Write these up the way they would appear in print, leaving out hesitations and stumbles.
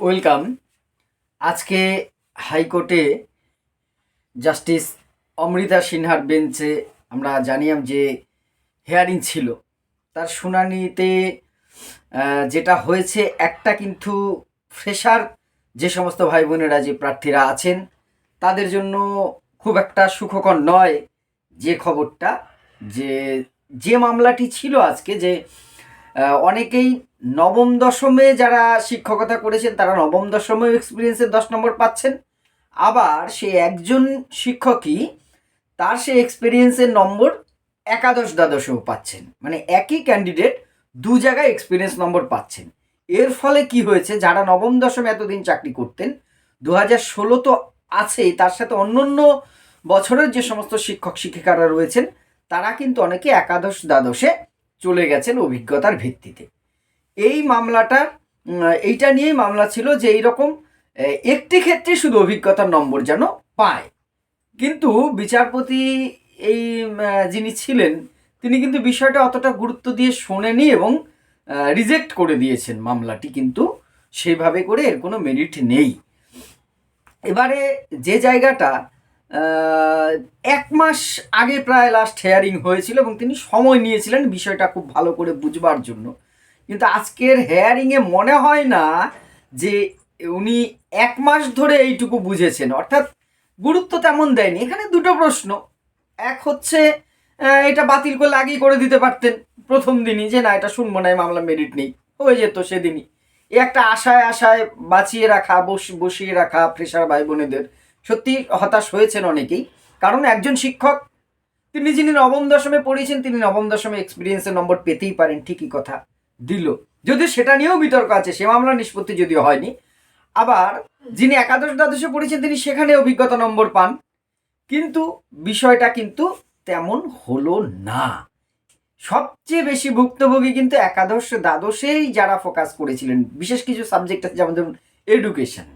Welcome. আজকে হাইকোর্টে justice Amrita সিনহার বেঞ্চে আমরা জানিলাম যে হিয়ারিং ছিল। তার শুনানিতে যেটা হয়েছে, একটা কিন্তু ফ্রেশার যে সমস্ত ভাই বোনেরা যে প্রার্থীরা আছেন তাদের জন্য খুব একটা সুখকর নয় যে খবরটা, যে যে মামলাটি ছিল আজকে, যে অনেকেই নবম দশমে যারা শিক্ষকতা করেছেন তারা নবম দশমে এক্সপিরিয়েন্সের 10 নম্বর পাচ্ছেন। আবার সে একজন শিক্ষকই তার সে এক্সপিরিয়েন্সের নম্বর একাদশ দ্বাদশেও পাচ্ছেন, মানে একই ক্যান্ডিডেট দু জায়গায় এক্সপিরিয়েন্স নম্বর পাচ্ছেন। এর ফলে কি হয়েছে, যারা নবম দশমে এতদিন চাকরি করতেন, 2016 তো আছেই, তার সাথে অন্য বছরের যে সমস্ত শিক্ষক শিক্ষিকারা রয়েছেন তারা কিন্তু অনেকে একাদশ দ্বাদশে চলে গেছেন অভিজ্ঞতার ভিত্তিতে। এই মামলাটার এইটা নিয়েই মামলা ছিল যে এইরকম একটি ক্ষেত্রে শুধু অভিজ্ঞতার নম্বর যেন পায়। কিন্তু বিচারপতি এই যিনি ছিলেন তিনি কিন্তু বিষয়টা অতটা গুরুত্ব দিয়ে শোনেনি এবং রিজেক্ট করে দিয়েছেন মামলাটি, কিন্তু সেভাবে করে এর কোনো মেরিট নেই। এবারে যে জায়গাটা 1 মাস আগে প্রায় লাস্ট হেয়ারিং হয়েছিল এবং তিনি সময় নিয়েছিলেন বিষয়টা খুব ভালো করে বুঝবার জন্য, কিন্তু আজকের হেয়ারিংয়ে মনে হয় না যে উনি 1 মাস ধরে এইটুকু বুঝেছেন, অর্থাৎ গুরুত্ব তেমন দেয়নি। এখানে দুটো প্রশ্ন, এক হচ্ছে এটা বাতিল করলে আগেই করে দিতে পারতেন প্রথম দিনই, যে না এটা শুনবো না, মামলা মেরিট নেই, হয়ে যেত সেদিনই। এই একটা আশায় আশায় বাঁচিয়ে রাখা, বসিয়ে রাখা ফ্রেশার ভাই বোনেদের সত্যি হতাশ হয়েছেন অনেকেই। কারণ একজন শিক্ষক, তিনি যিনি নবম দশমে পড়িয়েছেন তিনি নবম দশমে এক্সপিরিয়েন্সের নম্বর পেতেই পারেন, ঠিকই কথা দিল, যদিও সেটা নিয়েও বিতর্ক আছে, সে মামলা নিষ্পত্তি যদিও হয়নি। আবার যিনি একাদশ দ্বাদশে পড়েছেন তিনি সেখানে অভিজ্ঞতা নম্বর পান, কিন্তু বিষয়টা কিন্তু তেমন হলো না। সবচেয়ে বেশি ভুক্তভোগী কিন্তু একাদশ দ্বাদশেই যারা ফোকাস করেছিলেন, বিশেষ কিছু সাবজেক্ট আছে, যেমন ধরুন এডুকেশন,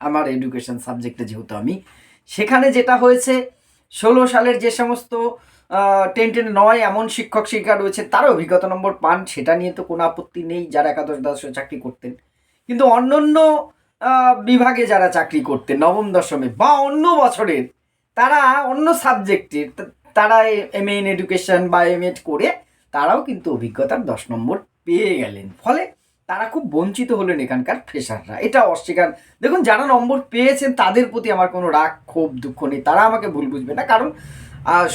আমার এডুকেশন সাবজেক্টে যেহেতু আমি, সেখানে যেটা হয়েছে 16 সালের যে সমস্ত 10-9 এমন শিক্ষক শিক্ষিকা রয়েছে তারা অভিজ্ঞতা নম্বর পান, সেটা নিয়ে তো কোনো আপত্তি নেই যারা একাদশ দ্বাদশে চাকরি করতেন। কিন্তু অন্য বিভাগে যারা চাকরি করতেন নবম দশমে বা অন্য বছরের, তারা অন্য সাবজেক্টের, তারা এমএ ইন এডুকেশন বা এমএড করে তারাও কিন্তু অভিজ্ঞতার 10 নম্বর পেয়ে গেলেন। ফলে তারা খুব বঞ্চিত হলেন এখানকার ফ্রেশাররা, এটা অস্বীকার। দেখুন, যারা নম্বর পেয়েছেন তাদের প্রতি আমার কোনো রাগ ক্ষোভ দুঃখ নেই, তারা আমাকে ভুল বুঝবে না, কারণ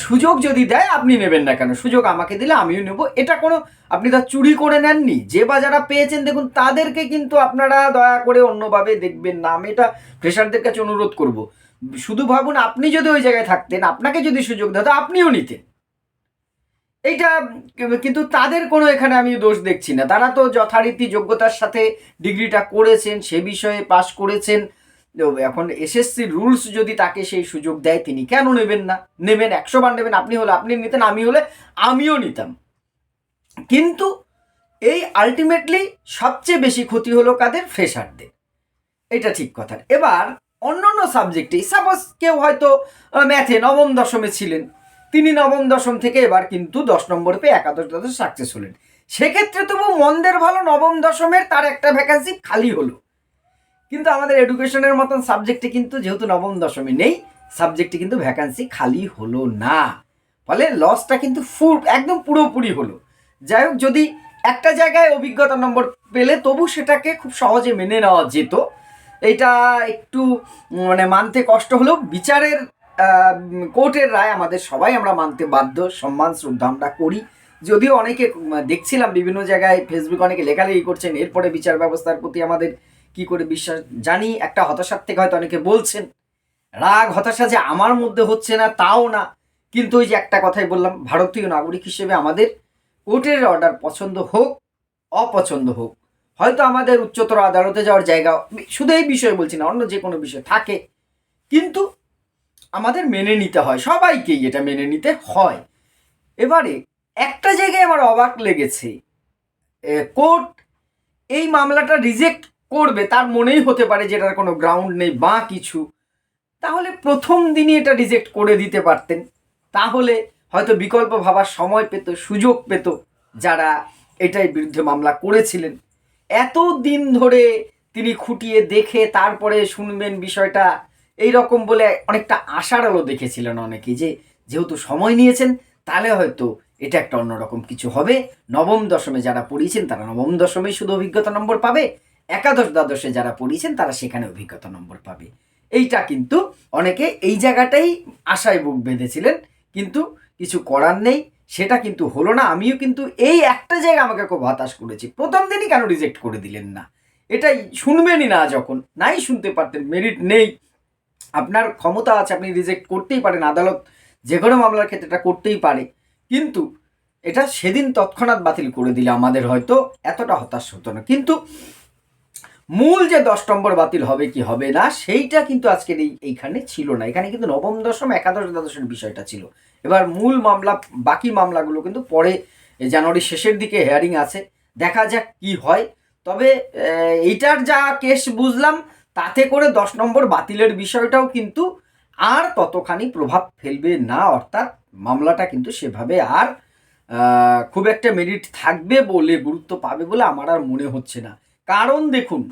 সুযোগ যদি দেয় আপনি নেবেন না কেন, সুযোগ আমাকে দিলে আমিও নেব, এটা কোনো আপনি তা চুরি করে নেননি। যে বা যারা পেয়েছেন দেখুন তাদেরকে কিন্তু আপনারা দয়া করে অন্যভাবে দেখবেন না, আমি এটা ফ্রেশারদের কাছে অনুরোধ করব। শুধু ভাবুন, আপনি যদি ওই জায়গায় থাকতেন, আপনাকে যদি সুযোগ দেওয়া হতো আপনিও নিতেন এইটা। কিন্তু তাদের কোনো এখানে আমি দোষ দেখছি না, তারা তো যথারীতি যোগ্যতার সাথে ডিগ্রিটা করেছেন, সে বিষয়ে পাশ করেছেন। এখন এসএসসি রুলস যদি তাকে সেই সুযোগ দেয় তিনি কেন নেবেন না? নেবেন, 100 বার নেবেন। আপনি হলে আপনি নিতেন, আমি হলে আমিও নিতাম। কিন্তু এই আলটিমেটলি সবচেয়ে বেশি ক্ষতি হলো কাদের? ফ্রেশারদের, এটা ঠিক কথা। এবার অন্য সাবজেক্টে সাপোজ কেউ হয়তো ম্যাথে নবম দশমে ছিলেন, তিনি নবম দশম থেকে এবার কিন্তু 10 নম্বর পেয়ে একাদশ দ্বাদশ সাকসেস হলেন, সেক্ষেত্রে তবু মন্দের ভালো নবম দশমের তার একটা ভ্যাকান্সি খালি হলো। কিন্তু আমাদের এডুকেশনের মতন সাবজেক্টে কিন্তু যেহেতু নবম দশমে নেই, সাবজেক্টে কিন্তু ভ্যাকান্সি খালি হলো না, ফলে লসটা কিন্তু একদম পুরোপুরি হলো। যাই হোক, যদি একটা জায়গায় অভিজ্ঞতা নম্বর পেলে তবু সেটাকে খুব সহজে মেনে নেওয়া যেত, এইটা একটু মানে মানতে কষ্ট হলেও বিচারের কোর্টের রায় আমাদের সবাই আমরা মানতে বাধ্য, সম্মান শ্রদ্ধা আমরা করি। যদিও অনেকে দেখছিলাম বিভিন্ন জায়গায় ফেসবুকে অনেকে লেখালেখি করছেন এরপরে বিচার ব্যবস্থার প্রতি আমাদের কি করে বিশ্বাস, জানি একটা হতাশার থেকে হয়তো অনেকে বলছেন, রাগ হতাশা যে আমার মধ্যে হচ্ছে না তাও না, কিন্তু ওই যে একটা কথাই বললাম, ভারতীয় নাগরিক হিসেবে আমাদের কোর্টের অর্ডার পছন্দ হোক অপছন্দ হোক, হয়তো আমাদের উচ্চতর আদালতে যাওয়ার জায়গা, শুধু এই বিষয়ে বলছি না, অন্য যে কোনো বিষয় থাকে, কিন্তু আমাদের মেনে নিতে হয়, সবাইকেই এটা মেনে নিতে হয়। এবারে একটা জায়গায় আমার অবাক লেগেছে, কোর্ট এই মামলাটা রিজেক্ট করবে তার মনেই হতে পারে যে এটার কোনো গ্রাউন্ড নেই বা কিছু, তাহলে প্রথম দিনই এটা রিজেক্ট করে দিতে পারতেন, তাহলে হয়তো বিকল্প ভাবার সময় পেত, সুযোগ পেত যারা এটার বিরুদ্ধে মামলা করেছিলেন। এত দিন ধরে তিনি খুঁটিয়ে দেখে তারপরে শুনবেন বিষয়টা, এই রকম বলে অনেকটা আশার আলো দেখেছিলেন অনেকেই, যে যেহেতু সময় নিয়েছেন তাহলে হয়তো এটা একটা অন্যরকম কিছু হবে। নবম দশমে যারা পড়িয়েছেন তারা নবম দশমেই শুধু অভিজ্ঞতা নম্বর পাবে, একাদশ দ্বাদশে যারা পড়িয়েছেন তারা সেখানে অভিজ্ঞতা নম্বর পাবে। এইটা কিন্তু অনেকে এই জায়গাটাই আশায় বুক বেঁধেছিলেন, কিন্তু কিছু করার নেই, সেটা কিন্তু হলো না। আমিও কিন্তু এই একটা জায়গা আমাকে খুব হতাশ করেছি, প্রথম দিনই কেন রিজেক্ট করে দিলেন না? এটাই শুনবেনই না, যখন নাই শুনতে পারতেন, মেরিট নেই, আপনার ক্ষমতা আছে, আপনি রিজেক্ট করতেই পারেন, আদালত যে কোনো মামলার ক্ষেত্রে এটা করতেই পারে, কিন্তু এটা সেদিন তৎক্ষণাৎ বাতিল করে দিলে আমাদের হয়তো এতটা হতাশ হতো না। কিন্তু মূল যে 10 নম্বর বাতিল হবে কি হবে না সেইটা কিন্তু আজকের এইখানে ছিল না। এখানে কিন্তু নবম দশম একাদশ দ্বাদশের বিষয়টা ছিল। এবার মূল মামলা, বাকি মামলাগুলো কিন্তু পরে জানুয়ারির শেষের দিকে হেয়ারিং আছে, দেখা যাক কি হয়। তবে এইটার যা কেস বুঝলাম তাতে করে 10 নম্বর বাতিলের বিষয়টাও কিন্তু আর ততখানি প্রভাব ফেলবে না, অর্থাৎ মামলাটা কিন্তু সেভাবে আর খুব একটা মেরিট থাকবে বলে, গুরুত্ব পাবে বলে আমার আর মনে হচ্ছে না। কারণ দেখুন,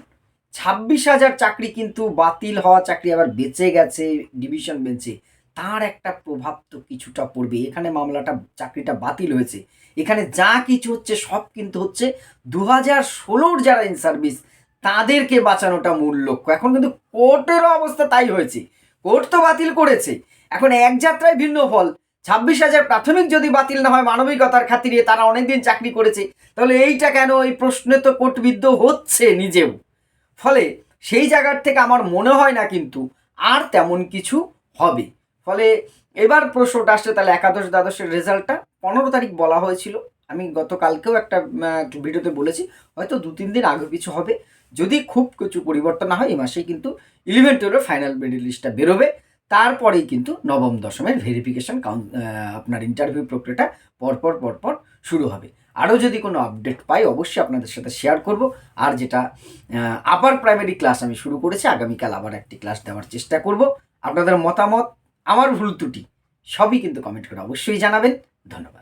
26,000 চাকরি কিন্তু বাতিল হওয়া চাকরি আবার বেঁচে গেছে ডিভিশন বেঞ্চে, তার একটা প্রভাব তো কিছুটা পড়বে। এখানে মামলাটা, চাকরিটা বাতিল হয়েছে, এখানে যা কিছু হচ্ছে সব কিন্তু হচ্ছে 2016 যারা ইন সার্ভিস তাদেরকে বাঁচানোটা মূল লক্ষ্য। এখন কিন্তু কোর্টেরও অবস্থা তাই হয়েছে, কোর্ট তো বাতিল করেছে, এখন এক যাত্রায় ভিন্ন ফল। 26,000 প্রাথমিক যদি বাতিল না হয় মানবিকতার খাতিরে, তারা অনেকদিন চাকরি করেছে, তাহলে এইটা কেন, এই প্রশ্নে তো কোর্টবিদ্ধ হচ্ছে নিজেও। ফলে সেই জায়গার থেকে আমার মনে হয় না কিন্তু আর তেমন কিছু হবে। ফলে এবার প্রশ্নটা আসছে, তাহলে একাদশ দ্বাদশের রেজাল্টটা 15 তারিখ বলা হয়েছিল, আমি গতকালকেও একটা ভিডিওতে বলেছি, হয়তো 2-3 দিন আগে কিছু হবে। যদি খুব কিছু পরিবর্তন না হয় এই মাসেই কিন্তু 11-12 ফাইনাল মেরিট লিস্টটা বেরোবে, তারপরেই কিন্তু নবম দশমের ভেরিফিকেশন আপনার ইন্টারভিউ প্রক্রিয়াটা পরপর শুরু হবে। আরও যদি কোনো আপডেট পাই অবশ্যই আপনাদের সাথে শেয়ার করব। আর যেটা আপার প্রাইমারি ক্লাস আমি শুরু করেছি, আগামীকাল আবার একটি ক্লাস দেওয়ার চেষ্টা করব। আপনাদের মতামত, আমার ভুল ত্রুটি সবই কিন্তু কমেন্ট করে অবশ্যই জানাবেন। ধন্যবাদ।